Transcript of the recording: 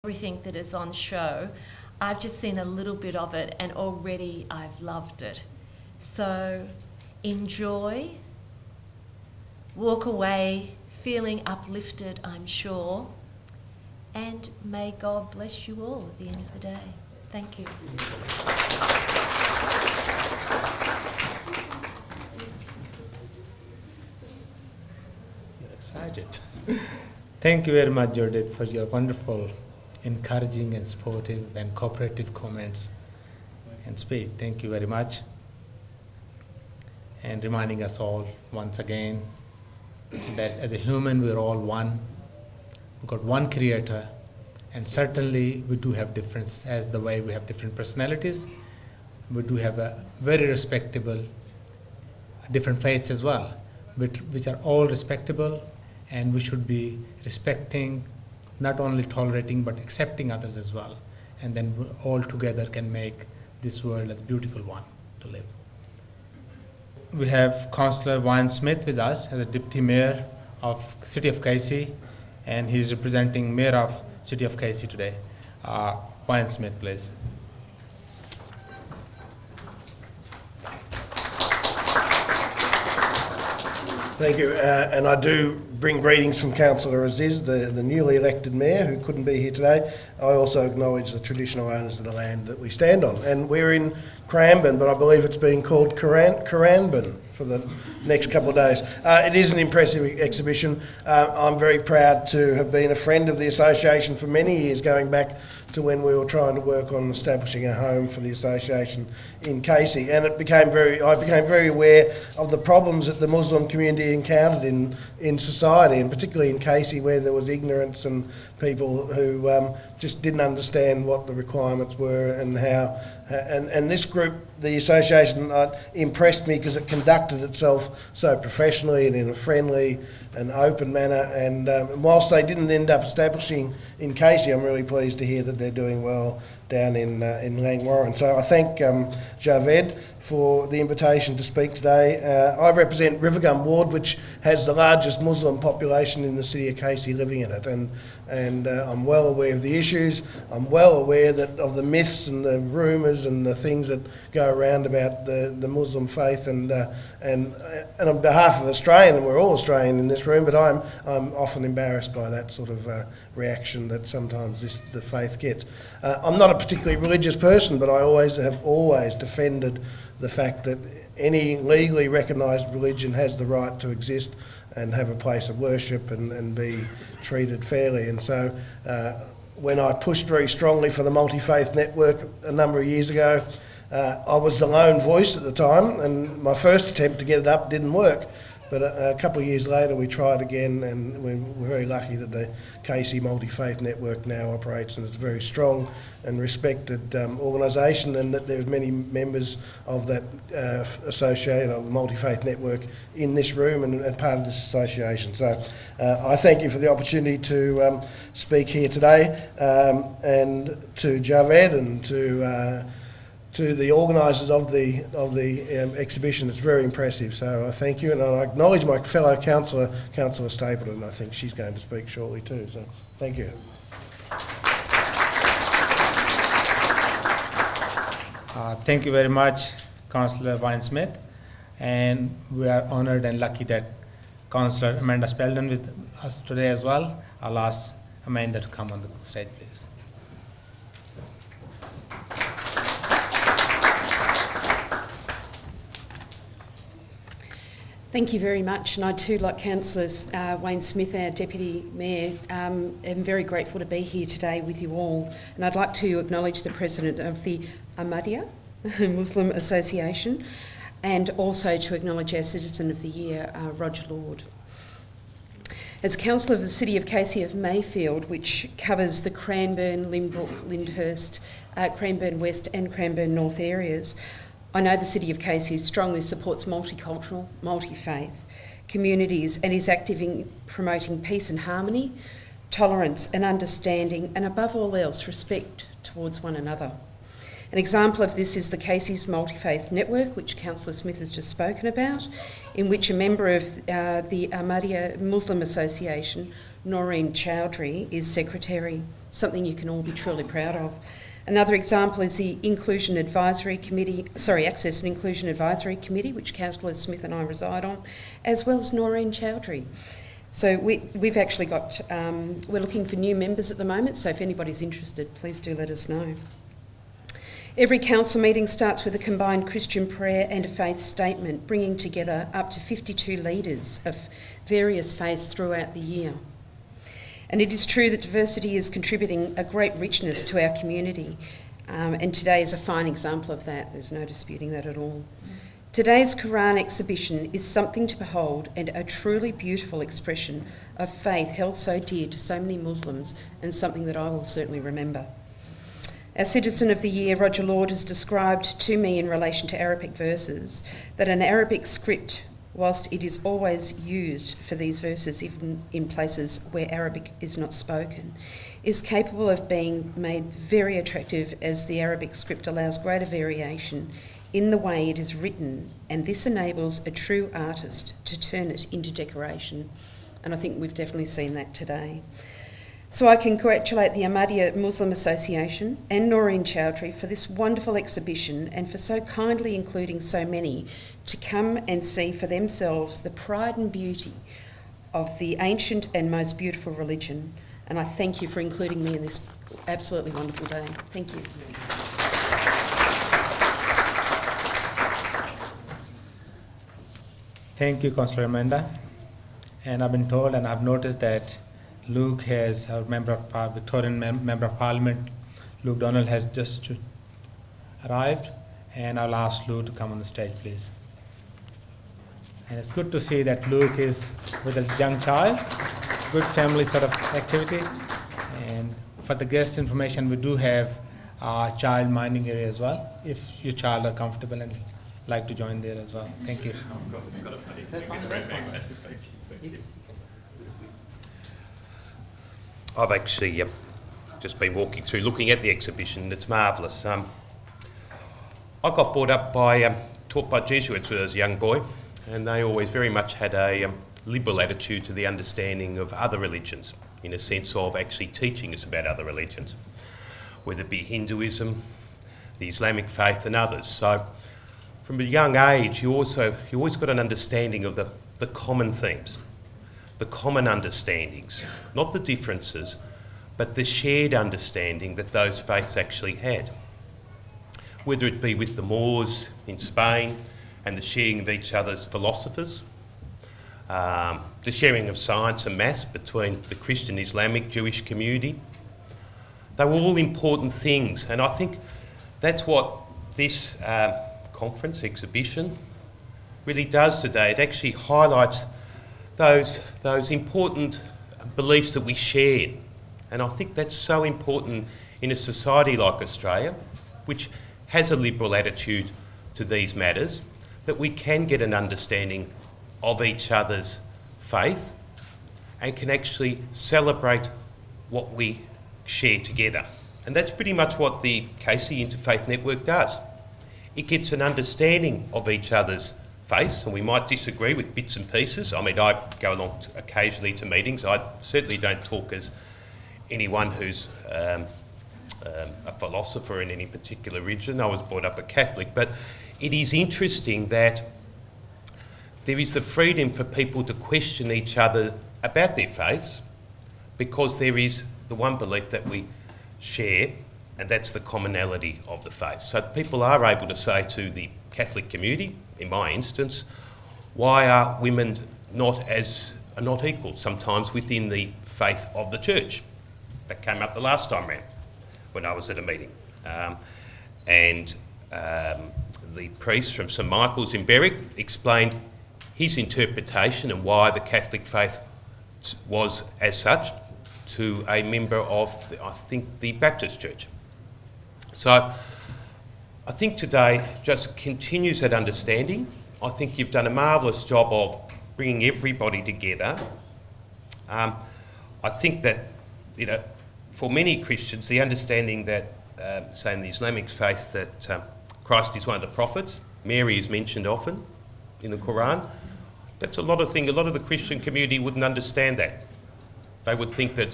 everything that is on show. I've just seen a little bit of it and already I've loved it. So enjoy, walk away feeling uplifted, I'm sure, and may God bless you all at the end of the day. Thank you. You're excited. Thank you very much, Judith, for your wonderful, encouraging and supportive and cooperative comments and speech. Thank you very much. And reminding us all once again that as a human we're all one. We've got one creator, and certainly we do have difference as the way we have different personalities. We do have a very respectable different faiths as well, which are all respectable, and we should be respecting, not only tolerating but accepting others as well, and then we all together can make this world a beautiful one to live. We have Councillor Wayne Smith with us as the Deputy Mayor of City of Casey, and he is representing Mayor of City of Casey today. Wayne Smith, please. Thank you, and I do bring greetings from Councillor Aziz, the newly elected Mayor who couldn't be here today. I also acknowledge the traditional owners of the land that we stand on. And we're in Cranbourne, but I believe it's being called Coranbourne for the next couple of days. It is an impressive exhibition. I'm very proud to have been a friend of the association for many years, going back to when we were trying to work on establishing a home for the association in Casey, and I became very aware of the problems that the Muslim community encountered in society, and particularly in Casey, where there was ignorance and people who just didn't understand what the requirements were and how. And this group, the association, impressed me because it conducted itself so professionally and in a friendly and open manner. And whilst they didn't end up establishing in Casey, I'm really pleased to hear that they're doing well down in Langwarrin. So I thank Javed for the invitation to speak today. I represent Rivergum Ward, which has the largest Muslim population in the city of Casey living in it, and I'm well aware of the issues. I'm well aware of the myths and the rumours and the things that go around about the Muslim faith, and on behalf of Australian, and we're all Australian in this room, but I'm often embarrassed by that sort of reaction that sometimes the faith gets. I'm not a particularly religious person, but I have always defended the fact that any legally recognised religion has the right to exist and have a place of worship and be treated fairly. And so when I pushed very strongly for the multi-faith network a number of years ago, I was the lone voice at the time, and my first attempt to get it up didn't work. But a couple of years later we tried again, and we're very lucky that the Casey Multi-Faith Network now operates, and it's a very strong and respected organisation, and that there's many members of that associated Multi-Faith Network in this room and part of this association. So I thank you for the opportunity to speak here today, and to Javed and to the organisers of the exhibition. It's very impressive, so I thank you, and I acknowledge my fellow councillor, Councillor Stapleton. I think she's going to speak shortly too, so thank you. Thank you very much, Councillor Wayne Smith, and we are honoured and lucky that Councillor Amanda Spelden with us today as well. I'll ask Amanda to come on the stage, please. Thank you very much, and I too, like Councillors Wayne Smith, our Deputy Mayor, am very grateful to be here today with you all. And I'd like to acknowledge the President of the Ahmadiyya Muslim Association, and also to acknowledge our Citizen of the Year, Roger Lord. As Councillor of the City of Casey of Mayfield, which covers the Cranbourne, Lynbrook, Lyndhurst, Cranbourne West and Cranbourne North areas, I know the City of Casey strongly supports multicultural, multi-faith communities and is active in promoting peace and harmony, tolerance and understanding, and above all else, respect towards one another. An example of this is the Casey's Multi-Faith Network, which Councillor Smith has just spoken about, in which a member of the Ahmadiyya Muslim Association, Noreen Chowdhury, is Secretary. something you can all be truly proud of. Another example is the Inclusion Advisory Committee, Access and Inclusion Advisory Committee, which Councillor Smith and I reside on, as well as Noreen Chowdhury. So we've actually got, we're looking for new members at the moment, so if anybody's interested, please do let us know. Every council meeting starts with a combined Christian prayer and a faith statement, bringing together up to 52 leaders of various faiths throughout the year. And it is true that diversity is contributing a great richness to our community, and today is a fine example of that. There's no disputing that at all. Today's Quran exhibition is something to behold and a truly beautiful expression of faith held so dear to so many Muslims, and something that I will certainly remember. Our Citizen of the Year, Roger Lord, has described to me in relation to Arabic verses that an Arabic script, whilst it is always used for these verses, even in places where Arabic is not spoken, is capable of being made very attractive, as the Arabic script allows greater variation in the way it is written, and this enables a true artist to turn it into decoration. And I think we've definitely seen that today. So I congratulate the Ahmadiyya Muslim Association and Noreen Chowdhury for this wonderful exhibition, and for so kindly including so many to come and see for themselves the pride and beauty of the ancient and most beautiful religion. And I thank you for including me in this absolutely wonderful day. Thank you. Thank you, Councillor Amanda. And I've been told and I've noticed that Luke has, our Victorian Member of Parliament, Luke Donald, has just arrived, and I'll ask Luke to come on the stage, please. And it's good to see that Luke is with a young child, good family sort of activity. And for the guest information, we do have a child minding area as well, if your child are comfortable and like to join there as well. Thank you. I've actually just been walking through, looking at the exhibition. It's marvellous. I got brought up taught by Jesuits when I was a young boy, and they always very much had a liberal attitude to the understanding of other religions, in a sense of actually teaching us about other religions, whether it be Hinduism, the Islamic faith and others. So from a young age, you always got an understanding of the common themes, the common understandings, not the differences, but the shared understanding that those faiths actually had. Whether it be with the Moors in Spain and the sharing of each other's philosophers, the sharing of science and maths between the Christian, Islamic, Jewish community. They were all important things, and I think that's what this conference, exhibition, really does today. It actually highlights those important beliefs that we share. And I think that's so important in a society like Australia, which has a liberal attitude to these matters, that we can get an understanding of each other's faith and can actually celebrate what we share together. And that's pretty much what the Casey Interfaith Network does. It gets an understanding of each other's faiths, and we might disagree with bits and pieces. I mean, I go along occasionally to meetings. I certainly don't talk as anyone who's a philosopher in any particular religion. I was brought up a Catholic, but it is interesting that there is the freedom for people to question each other about their faiths, because there is the one belief that we share, and that's the commonality of the faith. So people are able to say to the Catholic community, in my instance, why are women not equal sometimes within the faith of the church? That came up the last time round when I was at a meeting. The priest from St Michael's in Berwick explained his interpretation and why the Catholic faith was as such to a member of, I think, the Baptist Church. So I think today just continues that understanding. I think you've done a marvellous job of bringing everybody together. I think that, for many Christians, the understanding that, say in the Islamic faith, that Christ is one of the prophets, Mary is mentioned often in the Quran, that's a lot of the Christian community wouldn't understand that. They would think that